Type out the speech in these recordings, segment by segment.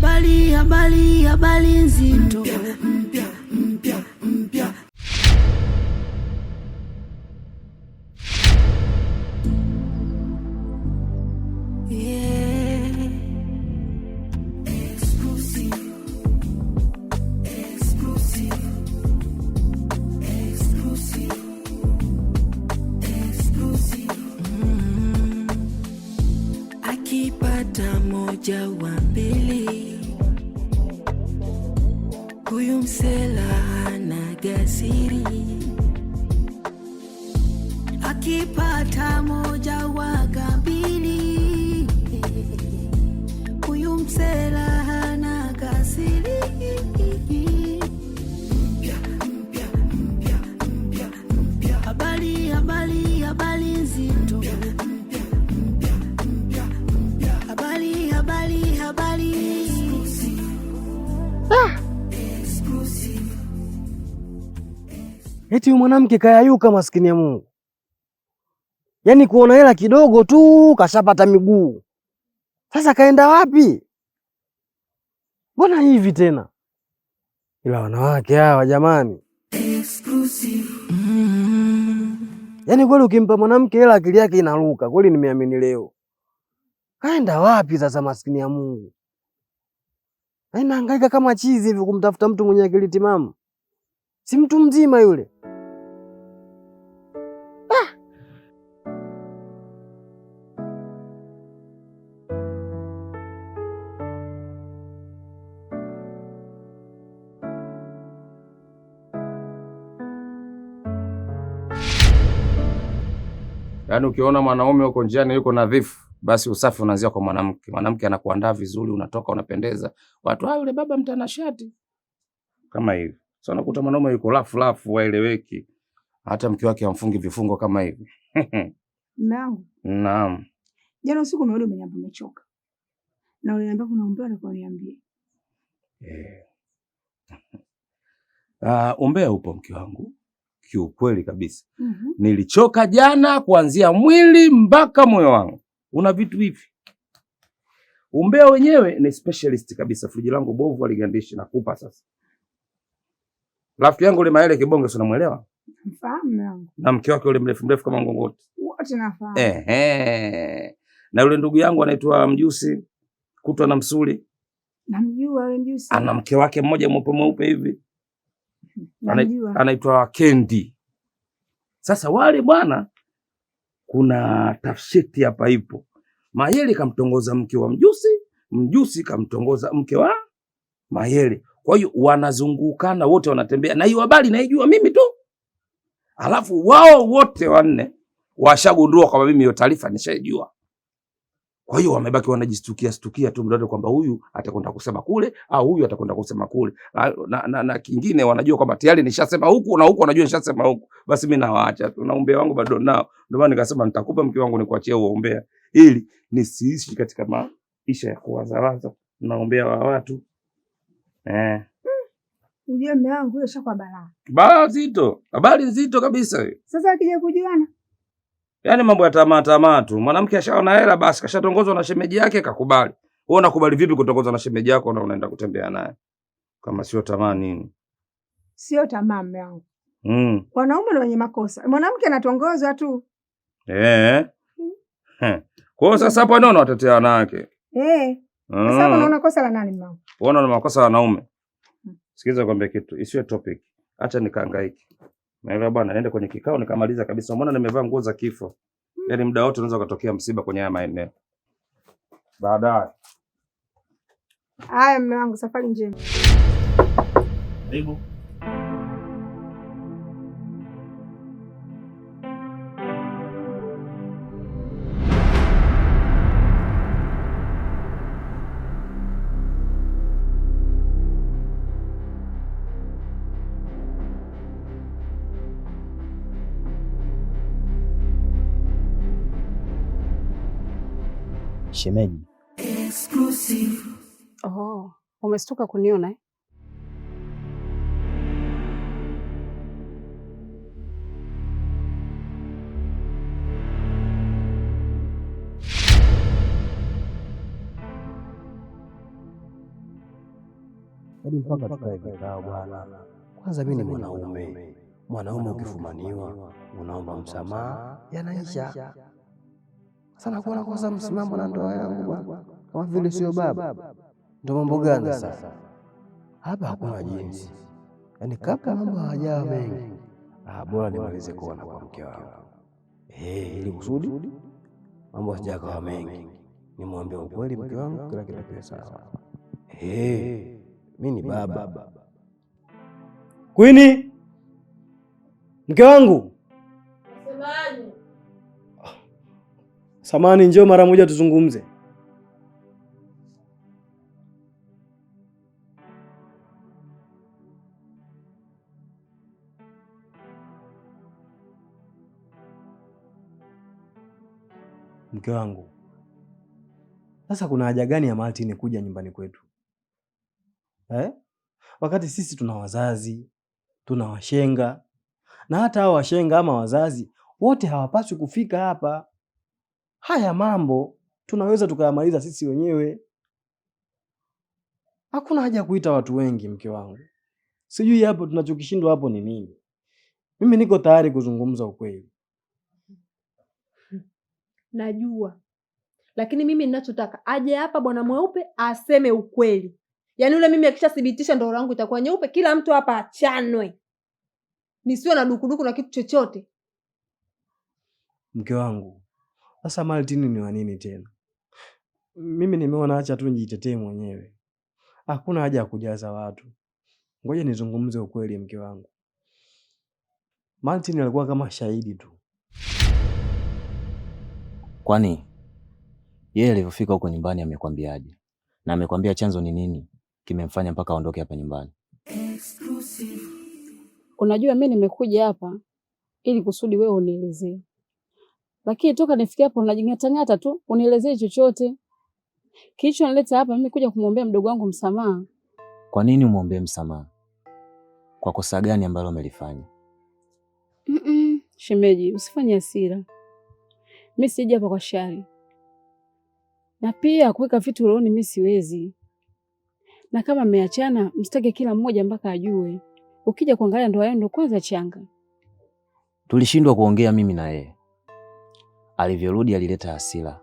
Habari nzito. Akipata moja wa mbili, huyu msela hana gasiri. Akipata moja wa mbili, huyu msela hana gasiri. Habari nzito. Habari. Eti mwanamke kayayuka, maskini ya Mungu. Yaani kuona hela kidogo tu kashapata miguu. Sasa kaenda wapi? Mbona hivi tena? Ila wanawake hawa jamani. Yaani kweli ukimpa mwanamke hela akili yake inaruka. Kweli nimeamini leo. Kaenda wapi sasa maskini ya Mungu? Anahangaika kama chizi hivi kumtafuta mtu mwenye akili timamu. Si mtu mzima yule. Yaani ukiona mwanaume uko njiani yuko nadhifu, basi usafi unaanzia kwa mwanamke. Mwanamke anakuandaa vizuri, unatoka unapendeza. Watu yule baba mtanashati. Kama hivi. Sasa unakuta mwanaume yuko lafu waeleweki. Hata mke wake amfungi vifungo kama hivi. Naam. Jana usiku umerudi umeniambia umechoka. Na uliniambia kuna umbea na kuniambia. Umbea upo mke wangu. Kiukweli kabisa. Nilichoka jana kuanzia mwili mpaka moyo wangu. Una vitu hivi. Umbea wenyewe ni specialist kabisa. Friji langu bovu aligandishi nakupa sasa. Rafiki yangu yule Maele Kibonge si unamuelewa? Mfahamu yangu. Na mke wake yule mrefu kama ngongoti. Wote nafahamu. Na yule ndugu yangu anaitwa Mjusi, kutwa na msuli. Namjua yule Mjusi. Ana mke wake mmoja mweupe hivi. Anaitwa Kendi. Sasa wale bwana, kuna tafshiti hapa ipo. Mayele kamtongoza mke wa Mjusi, Mjusi kamtongoza mke wa Mayele. Kwa hiyo wanazungukana wote wanatembea. Na hiyo habari naijua mimi tu. Alafu wao wote wanne washagundua kwamba mimi hiyo taarifa nishaijua. Kwa hiyo wamebaki wanajistukia tu mdodo kwamba huyu atakwenda kusema kule au huyu atakwenda kusema kule. Na kingine wanajua kwamba tayari nishasema huku na huku wanajua nishasema huku. Basi mimi nawaacha tu. Na umbea wangu bado nao. Ndio maana nikasema nitakupa mke wangu nikuachie huo umbea ili nisiishi katika maisha ya kuwazawaza na umbea wa watu. Ujue mume wangu yule shakwa balaa. Balaa zito. Habari nzito kabisa hiyo. Sasa akija kujuana. Yaani mambo ya tamaa tu. Mwanamke ashaona hela basi kashatongozwa na shemeji yake kakubali. Wewe unakubali vipi kutongozwa na shemeji yako na unaenda kutembea naye? Kama sio tamaa nini? Sio tamaa mume wangu. Wanaume ndio wenye makosa. Mwanamke anatongozwa tu. Kwa hiyo sasa hapo ndio unawatetea wanawake. Sasa unaona kosa la nani mume wangu? Unaona makosa ya wanaume. Sikiza kwambie kitu, isiwe topic. Acha nikahangaike. Naelewa bwana, naenda kwenye kikao nikamaliza kabisa. Umeona nimevaa nguo za kifo. Yaani muda wote unaweza kutokea msiba kwenye haya maeneo. Baadaye. Haya mume wangu, safari njema. Karibu. Shemeji. Exclusive. Umestuka kuniona eh? Yaani mpaka tukae kikao bwana. Kwanza mimi ni mwanaume. Mwanaume ukifumaniwa unaomba msamaha, yanaisha. Sana kuona kosa msimamo na ndoa yangu bwana. Kama vile sio baba. Ndio mambo gani sasa? Hapa hakuna jinsi. Yaani kabla mambo hayajawa mengi, bora nimalize kuona kwa mke wangu. Ili kusudi mambo hayajawa mengi. Nimwambie ukweli mke wangu, kila kitu kiwe sawa. Mimi ni baba. Queen, mke wangu. Semaje? Samani, njoo mara moja tuzungumze. Mke wangu, sasa kuna haja gani ya Martin kuja nyumbani kwetu? Wakati sisi tuna wazazi, tuna washenga, na hata hao washenga ama wazazi wote hawapaswi kufika hapa. Haya mambo tunaweza tukayamaliza sisi wenyewe. Hakuna haja ya kuita watu wengi mke wangu. Sijui hapo tunachokishindwa hapo ni nini. Mimi niko tayari kuzungumza ukweli. Najua. Lakini mimi ninachotaka aje hapa bwana mweupe aseme ukweli. Yaani yule mimi akishathibitisha ndoa yangu itakuwa nyeupe, kila mtu hapa achanwe. Nisiwe na dukuduku na kitu chochote. Mke wangu, sasa Martin ni wa nini tena? Mimi nimeona acha tu nijitetee mwenyewe. Hakuna haja ya kujaza watu. Ngoja nizungumze ukweli mke wangu. Martin alikuwa kama shahidi tu. Kwani yeye alipofika huko nyumbani amekwambiaje? Na amekwambia chanzo ni nini kimemfanya mpaka aondoke hapa nyumbani? Unajua mimi nimekuja hapa ili kusudi wewe unielezee. Lakini toka nifikia hapo unajing'atang'ata tu, unielezee chochote. Kilichonileta hapa mimi kuja kumwombea mdogo wangu msamaha. Kwa nini umwombee msamaha? Kwa kosa gani ambalo amelifanya? Shemeji, usifanye hasira. Mimi sija hapa kwa shari. Na pia kuweka vitu rohoni mimi siwezi. Na kama mmeachana, msitake kila mmoja mpaka ajue. Ukija kuangalia ndoa yenu kwanza changa. Tulishindwa kuongea mimi na yeye. Alivyorudi alileta hasira.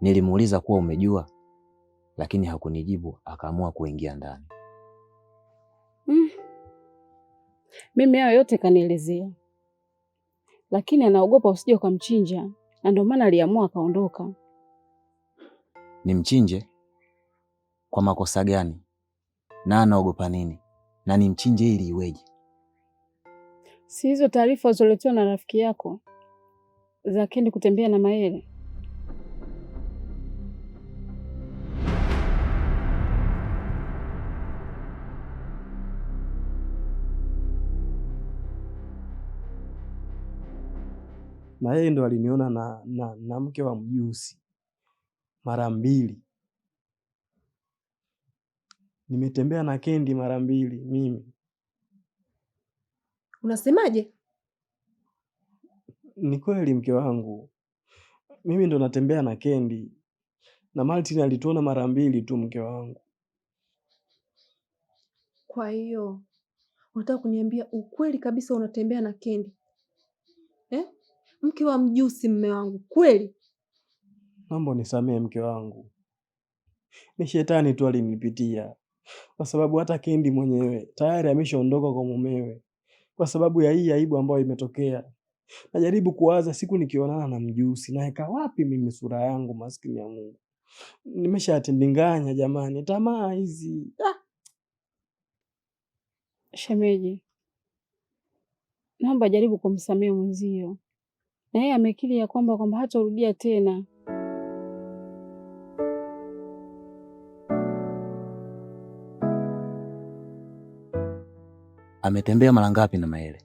Nilimuuliza kuwa umejua, lakini hakunijibu, akaamua kuingia ndani. Mimi hayo yote kanielezea. Lakini anaogopa usije ukamchinja, na ndio maana aliamua akaondoka. Nimchinje? Kwa makosa gani? Na anaogopa nini? Na nimchinje ili iweje? Si hizo taarifa ulizoletewa na rafiki yako za Kendi kutembea na Mayele? Na yeye ndo aliniona na mke wa mjusi mara 2. Nimetembea na Kendi mara 2 mimi. Unasemaje? Ni kweli mke wangu. Mimi ndo natembea na Kendi. Na Martin alituona mara 2 tu mke wangu. Kwa hiyo unataka kuniambia ukweli kabisa unatembea na Kendi? Mke wa mjusi mme wangu, kweli? Naomba nisamee mke wangu. Ni shetani tu alinipitia. Kwa sababu hata Kendi mwenyewe tayari ameshaondoka kwa mumewe. Kwa sababu ya hii aibu ambayo imetokea. Najaribu kuwaza siku nikionana na mjusi naeka wapi mimi sura yangu, maskini ya Mungu. Nimeshatindinganya jamani, tamaa hizi. Shemeji, naomba jaribu kumsamehe mwenzio. Na yeye amekiri ya kwamba hatarudia tena. Ametembea mara ngapi na Mayele?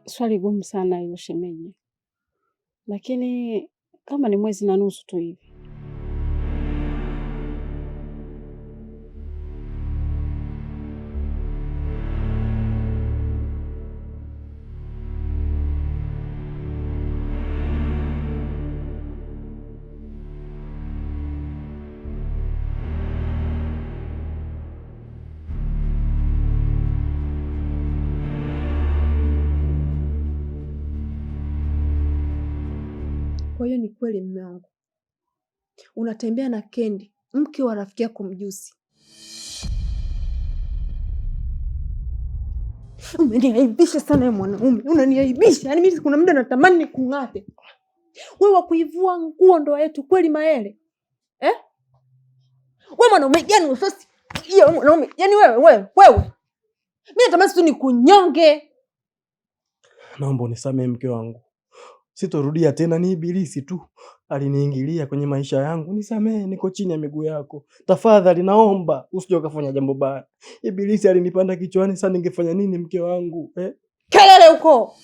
Swali gumu sana hilo shemeji. Lakini kama ni 1.5 mwezi tu hivi. Kwa hiyo ni kweli mume wangu, unatembea na Kendi, mke wa rafiki yako Mjusi. Umeniaibisha sana wewe mwanaume, unaniaibisha. Yaani mimi kuna muda natamani nikung'ate. Wewe wa kuivua nguo ndoa yetu kweli Maele? Wewe mwanaume gani usasi? Wewe mwanaume, yaani wewe. Mimi natamani tu nikunyonge. Naomba unisamehe mke wangu. Sitorudia tena, ni ibilisi tu aliniingilia kwenye maisha yangu. Nisamehe, niko chini ya miguu yako. Tafadhali naomba usije ukafanya jambo baya. Ibilisi alinipanda kichwani, sasa ningefanya nini mke wangu? Kelele huko.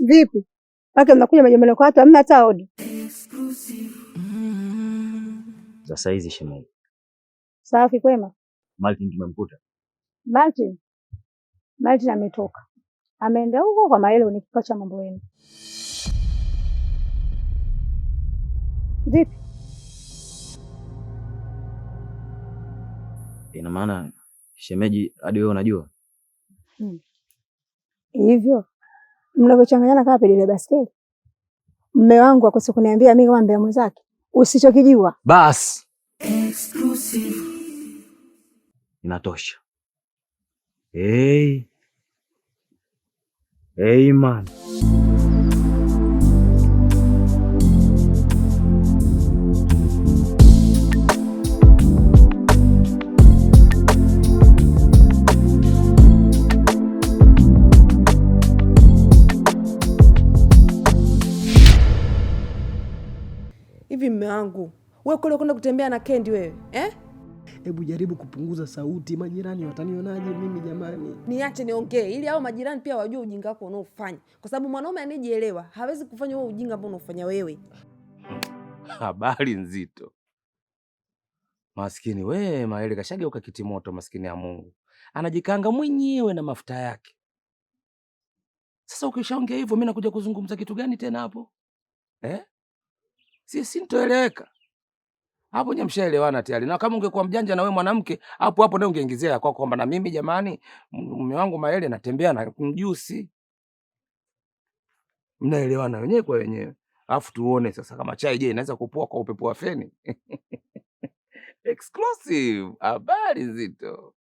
Vipi? Paka mnakuja majumbani kwa watu hamna hata hodi. Sasa hizi shemeji. Safi kwema? Martin tumemkuta. Martin ametoka. Ameenda huko kwa Maele ni kikao cha mambo yenu. Vipi? Ina maana shemeji hadi wewe unajua? Hivyo mnavyochanganyana kama pedile baskeli. Mume wangu akose kuniambia mimi kama mbea mwenzake usichokijua. Bas. Exclusive. Inatosha. Hey man. Hivi mume wangu, wewe kule kwenda kutembea na Kendi wewe, Hebu jaribu kupunguza sauti, majirani watanionaje mimi jamani? Niache niongee ili hao majirani pia wajue ujinga wako unaofanya. Kwa sababu mwanaume anijielewa, hawezi kufanya wewe ujinga ambao unafanya wewe. Habari nzito. Maskini we Maele kashageuka kitimoto, maskini ya Mungu. Anajikanga mwenyewe na mafuta yake. Sasa ukishaongea hivyo mimi nakuja kuzungumza kitu gani tena hapo? Si nitoeleweka. Hapo nyamshaelewana tayari. Na kama ungekuwa mjanja na wewe mwanamke, hapo ndio ungeingizia kwa kwamba na mimi jamani, mume wangu Maele natembea na Mjusi. Mnaelewana wenyewe kwa wenyewe. Alafu tuone sasa kama chai je inaweza kupoa kwa upepo wa feni. Exclusive. Habari nzito.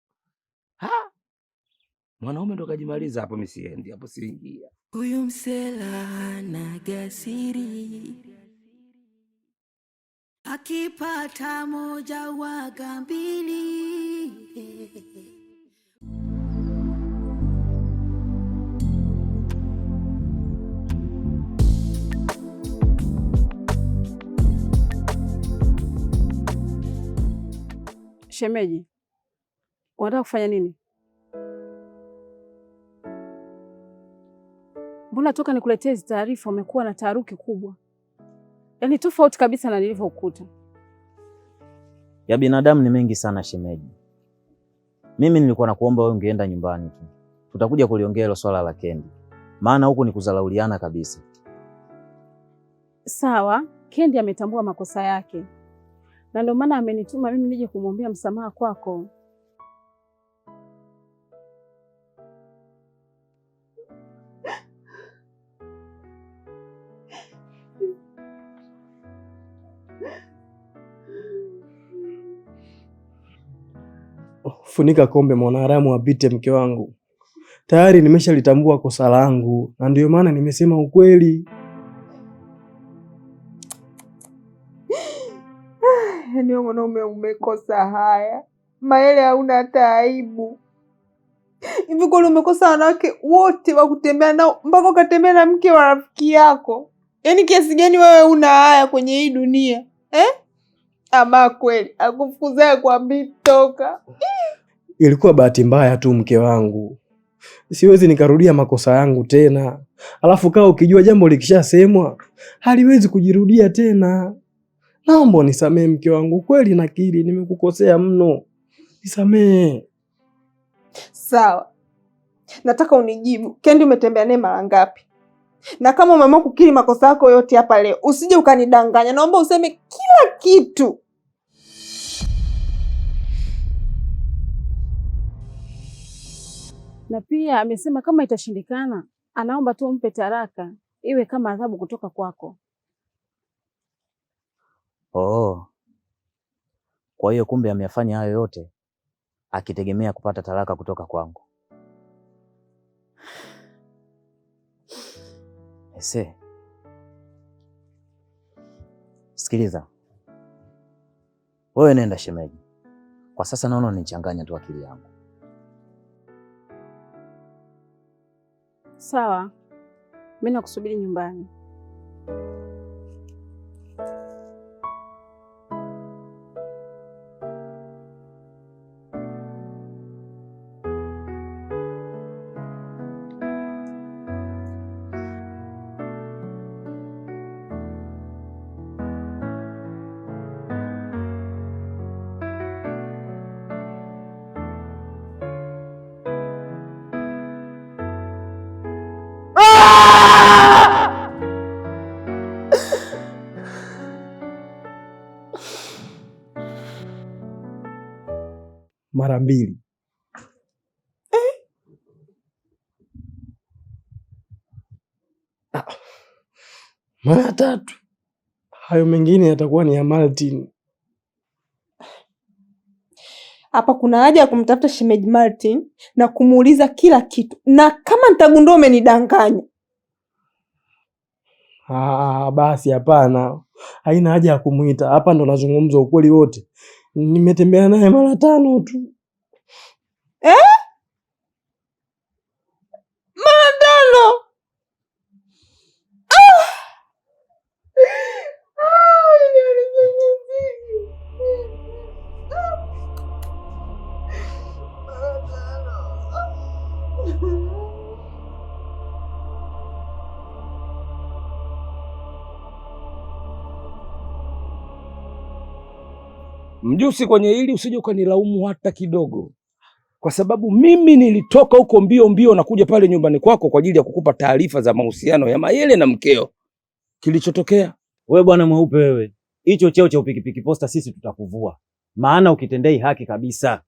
Mwanaume ndo kajimaliza hapo, mimi siendi hapo, siingia. Huyu msela na gasiri, akipata moja waga mbili. Shemeji, unataka kufanya nini? Mbona toka nikuletee hizi taarifa umekuwa na taharuki kubwa? Yaani tofauti kabisa na nilivyokuta. Ya binadamu ni mengi sana shemeji. Mimi nilikuwa nakuomba wewe ungeenda nyumbani tu. Tutakuja kuliongea hilo swala la Kendi. Maana huku ni kudharauliana kabisa. Sawa, Kendi ametambua makosa yake. Na ndio maana amenituma mimi nije kumwombea msamaha kwako. Funika kombe mwanaharamu apite mke wangu. Tayari nimeshalitambua kosa langu na ndio maana nimesema ukweli. Yaani wewe mwanaume umekosa haya. Maele hauna hata aibu. Hivi kweli umekosa wanawake wote wa kutembea nao mpaka ukatembea na mke wa rafiki yako? Yaani kiasi gani wewe una haya kwenye hii dunia eh? Ama kweli akufukuzaye kuambii toka. Ilikuwa bahati mbaya tu mke wangu, siwezi nikarudia makosa yangu tena. Alafu kaa ukijua jambo likishasemwa haliwezi kujirudia tena. Naomba nisamee mke wangu, kweli nakiri nimekukosea mno, nisamee. Sawa, nataka unijibu, Kendi umetembea naye mara ngapi? Na kama umeamua kukiri makosa yako yote hapa leo, usije ukanidanganya. Naomba useme kila kitu. Na pia amesema kama itashindikana, anaomba tu umpe talaka, iwe kama adhabu kutoka kwako. Oh. Kwa hiyo kumbe ameyafanya hayo yote akitegemea kupata talaka kutoka kwangu. Ese. Sikiliza. Wewe nenda shemeji. Kwa sasa naona unichanganya tu akili yangu. Sawa. Mimi nakusubiri nyumbani. Mara 2. Mara 3. Hayo mengine yatakuwa ni ya Martin. Hapa kuna haja ya kumtafuta shemeji Martin na kumuuliza kila kitu, na kama nitagundua umenidanganya. Basi hapana, haina haja ya kumuita. Hapa ndo nazungumza ukweli wote. Nimetembea naye mara 5 tu. Mara 5? Mjusi, kwenye hili usije ukanilaumu hata kidogo, kwa sababu mimi nilitoka huko mbio mbio na kuja pale nyumbani kwako kwa ajili ya kukupa taarifa za mahusiano ya Mayele na mkeo. Kilichotokea, wewe bwana mweupe wewe, hicho cheo cha upikipiki posta sisi tutakuvua, maana ukitendei haki kabisa.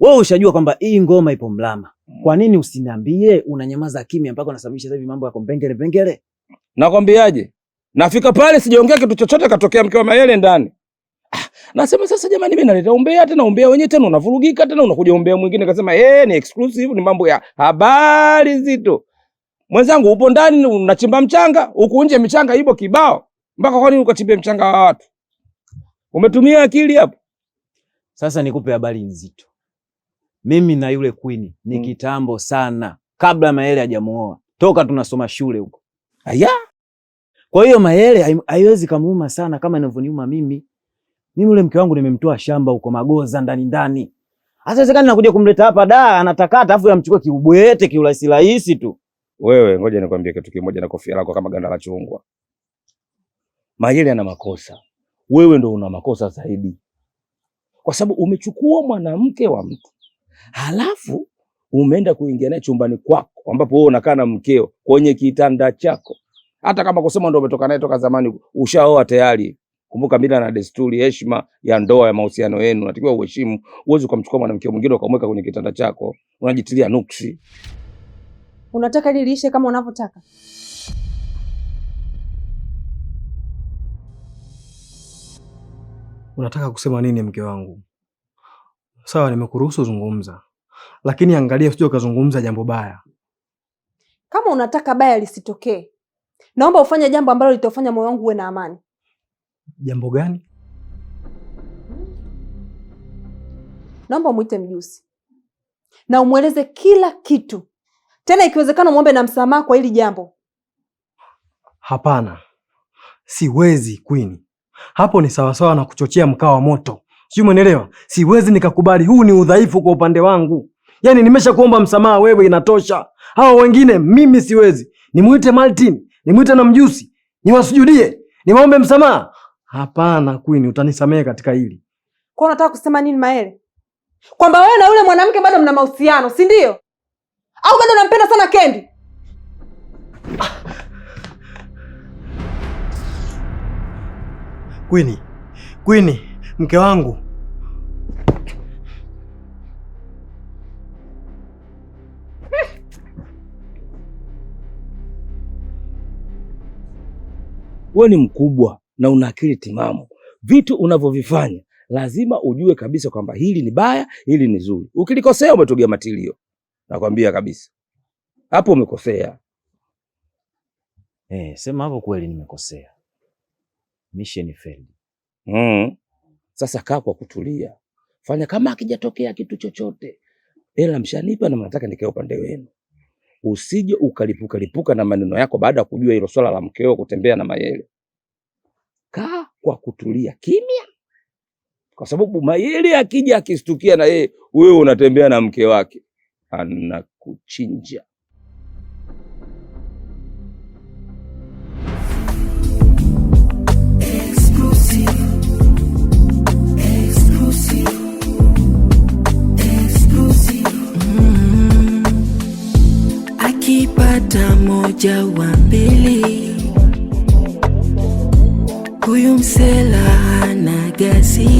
Wewe ushajua kwamba hii ngoma ipo mlama. Kwa nini usiniambie? Unanyamaza kimya mpaka unasababisha sasa hivi mambo yako mpengele pengele. Nakwambiaje? Nafika pale sijaongea kitu chochote, katokea mke wa Mayele ndani. Nasema sasa jamani, mimi naleta umbea tena, umbea wenyewe tena unavurugika tena, unakuja umbea mwingine. Kasema ni exclusive, ni mambo ya habari zito. Mwenzangu upo ndani unachimba mchanga, huku nje michanga ipo kibao. Mpaka kwa nini ukachimbe mchanga wa watu? Umetumia akili hapo? Sasa nikupe habari nzito. Mimi na yule Queen ni kitambo sana, kabla Mayele hajamuoa. Toka tunasoma shule huko. Aya. Kwa hiyo Mayele haiwezi kumuuma sana kama inavyoniuma mimi. Mimi yule mke wangu nimemtoa shamba huko Magoza ndani. Hasiwezekani nakuja kumleta hapa anatakata afu yamchukue kiubwete kiurahisi rahisi tu. Wewe ngoja nikwambie kitu kimoja, na kofia lako kama ganda la chungwa. Mayele ana makosa. Wewe ndo una makosa zaidi. Kwa sababu umechukua mwanamke wa mtu. Halafu umeenda kuingia naye chumbani kwako ambapo wewe unakaa na mkeo kwenye kitanda chako. Hata kama kusema ndo umetoka naye toka zamani, ushaoa tayari. Kumbuka mila na desturi, heshima ya ndoa ya mahusiano yenu, unatakiwa uheshimu. Uweze kumchukua mwanamke mwingine ukamweka kwenye kitanda chako, unajitilia nuksi. Unataka liishe kama unavyotaka? Unataka kusema nini mke wangu? Sawa, nimekuruhusu zungumza, lakini angalia usije ukazungumza jambo baya. Kama unataka baya lisitokee, naomba ufanye jambo ambalo litafanya moyo wangu uwe na amani. Jambo gani? Naomba umuite Mjusi na umweleze kila kitu, tena ikiwezekana muombe na msamaha kwa hili jambo. Hapana, Siwezi Queen. Hapo ni sawasawa na kuchochea mkaa wa moto. Sijui umeelewa? Siwezi nikakubali, huu ni udhaifu kwa upande wangu. Yaani nimeshakuomba msamaha wewe, inatosha. Hao wengine mimi siwezi. Nimuite Martin, nimuite na Mjusi, niwasujudie, niwaombe msamaha? Hapana Queen, utanisamehe katika hili. Kwa unataka kusema nini Maele? Kwamba wewe na yule mwanamke bado mna mahusiano, si ndio? Au bado unampenda sana Kendi? Queen, mke wangu. Wewe ni mkubwa na una akili timamu. Vitu unavyovifanya lazima ujue kabisa kwamba hili ni baya, hili ni zuri. Ukilikosea umetogea matilio. Nakwambia kabisa. Hapo umekosea. Sema hapo kweli nimekosea. Mission failed. Sasa kaa kwa kutulia. Fanya kama akijatokea kitu chochote. Hela mshanipa na mnataka nikae upande wenu. Usije ukalipuka na maneno yako baada ya kujua hilo swala la mkeo kutembea na Mayele. Kaa kwa kutulia kimya. Kwa sababu Mayele akija akistukia na yeye wewe unatembea na mke wake, anakuchinja. Akipata moja wa mbili, huyu msela hana gasi.